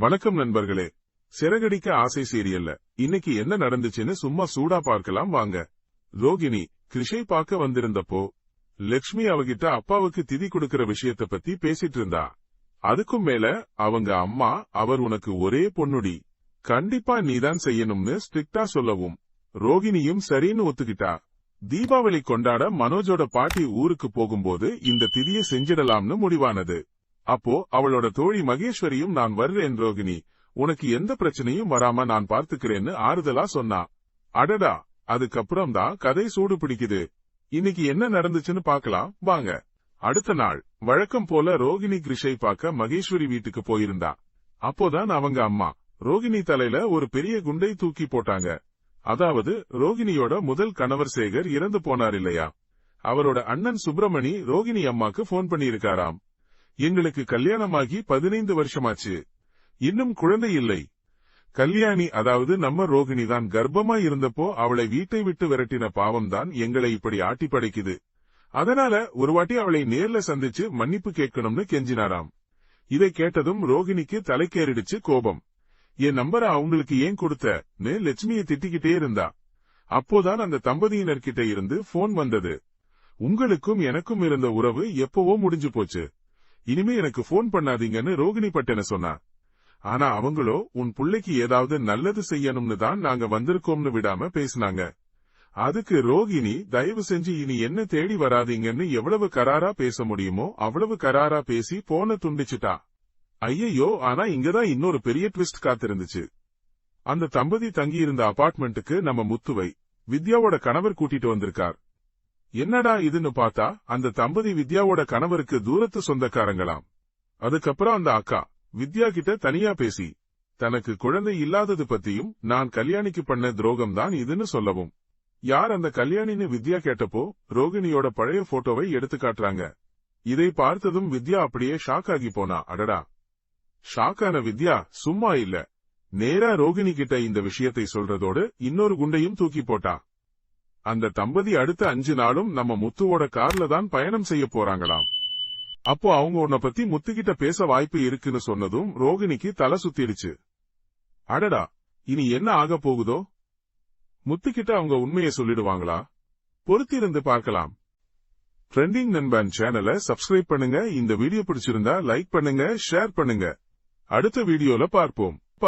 வணக்கம் நண்பர்களே. சிறகடிக்க ஆசை சீரியல்ல இன்னைக்கு என்ன நடந்துச்சுன்னு சும்மா சூடா பார்க்கலாம் வாங்க. ரோகிணி கிருஷை பார்க்க வந்திருந்தப்போ லட்சுமி அவகிட்ட அப்பாவுக்கு திதி கொடுக்கிற விஷயத்த பத்தி பேசிட்டு இருந்தா. அதுக்கும் மேல அவங்க அம்மா அவர் உனக்கு ஒரே பொண்ணுடி, கண்டிப்பா நீதான் செய்யணும்னு ஸ்ட்ரிக்டா சொல்லவும் ரோகிணியும் சரின்னு ஒத்துக்கிட்டா. தீபாவளி கொண்டாட மனோஜோட பாட்டி ஊருக்கு போகும்போது இந்த திதியை செஞ்சிடலாம்னு முடிவானது. அப்போ அவளோட தோழி மகேஸ்வரியும் நான் வர்றேன் ரோகிணி, உனக்கு எந்த பிரச்சனையும் வராம நான் பார்த்துக்கிறேன்னு ஆறுதலா சொன்னா. அடடா, அதுக்கப்புறம் தான் கதை சூடு பிடிக்குது. இன்னைக்கு என்ன நடந்துச்சுன்னு பாக்கலாம் வாங்க. அடுத்த நாள் வழக்கம் போல ரோகிணி கிருஷை பார்க்க மகேஸ்வரி வீட்டுக்கு போயிருந்தா. அப்போதான் அவங்க அம்மா ரோகிணி தலையில ஒரு பெரிய குண்டை தூக்கி போட்டாங்க. அதாவது ரோகிணியோட முதல் கணவர் சேகர் இறந்து போனார் இல்லையா, அவரோட அண்ணன் சுப்பிரமணி ரோகிணி அம்மாக்கு போன் பண்ணியிருக்காராம். எங்களுக்கு கல்யாணமாகி 15 வருஷமாச்சு, இன்னும் குழந்தை இல்லை. கல்யாணி அதாவது நம்ம ரோகிணி தான் கர்ப்பமா இருந்தப்போ அவளை வீட்டை விட்டு விரட்டின பாவம்தான் எங்களை இப்படி ஆட்டி படைக்குது. அதனால ஒரு வாட்டி அவளை நேர்ல சந்திச்சு மன்னிப்பு கேட்கணும்னு கெஞ்சினாராம். இதை கேட்டதும் ரோகிணிக்கு தலைக்கேறிடுச்சு கோபம். என் நம்பரை அவங்களுக்கு ஏன் கொடுத்தன்னு லட்சுமியை திட்டிக்கிட்டே இருந்தா. அப்போதான் அந்த தம்பதியினர்கிட்ட இருந்து போன் வந்தது. உங்களுக்கும் எனக்கும் இருந்த உறவு எப்பவோ முடிஞ்சு போச்சு, இனிமே எனக்கு போன் பண்ணாதீங்கன்னு ரோகிணி பட்டன சொன்னா. ஆனா அவங்களோ உன் புள்ளைக்கு ஏதாவது நல்லது செய்யணும்னு தான் நாங்க வந்திருக்கோம்னு விடாம பேசினாங்க. அதுக்கு ரோகிணி தயவு செஞ்சு இனி என்ன தேடி வராதீங்கன்னு எவ்வளவு கராரா பேச முடியுமோ அவ்வளவு கராரா பேசி போன துண்டிச்சுட்டா. ஐயையோ, ஆனா இங்கதான் இன்னொரு பெரிய ட்விஸ்ட் காத்திருந்துச்சு. அந்த தம்பதி தங்கியிருந்த அபார்ட்மெண்ட்டுக்கு நம்ம முத்துவை வித்யாவோட கணவர் கூட்டிட்டு வந்திருக்கார். என்னடா இதுன்னு பார்த்தா அந்த தம்பதி வித்யாவோட கணவருக்கு தூரத்து சொந்தக்காரங்களாம். அதுக்கப்புறம் அந்த அக்கா வித்யா கிட்ட தனியா பேசி தனக்கு குழந்தை இல்லாதது பத்தியும் நான் கல்யாணிக்கு பண்ண துரோகம் தான் இதுன்னு சொல்லவும், யார் அந்த கல்யாணின்னு வித்யா கேட்டப்போ ரோகிணியோட பழைய போட்டோவை எடுத்து காட்டுறாங்க. இதை பார்த்ததும் வித்யா அப்படியே ஷாக் ஆகி போனா. அடடா, ஷாக்கான வித்யா சும்மா இல்ல, நேரா ரோகிணி கிட்ட இந்த விஷயத்தை சொல்றதோடு இன்னொரு குண்டையும் தூக்கி போட்டா. அந்த தம்பதி அடுத்த 5 நாளும் நம்ம முத்துவோட கார்ல தான் பயணம் செய்ய போறாங்களாம். அப்போ அவங்க உன்னை பத்தி முத்துக்கிட்ட பேச வாய்ப்பு இருக்குன்னு சொன்னதும் ரோகிணிக்கு தலை சுத்திடுச்சு. அடடா, இனி என்ன ஆக போகுதோ? முத்துக்கிட்ட அவங்க உண்மையை சொல்லிடுவாங்களா? பொறுத்திருந்து பார்க்கலாம். ட்ரெண்டிங் நண்பன் சேனலை சப்ஸ்கிரைப் பண்ணுங்க. இந்த வீடியோ பிடிச்சிருந்தா லைக் பண்ணுங்க, ஷேர் பண்ணுங்க. அடுத்த வீடியோல பார்ப்போம்.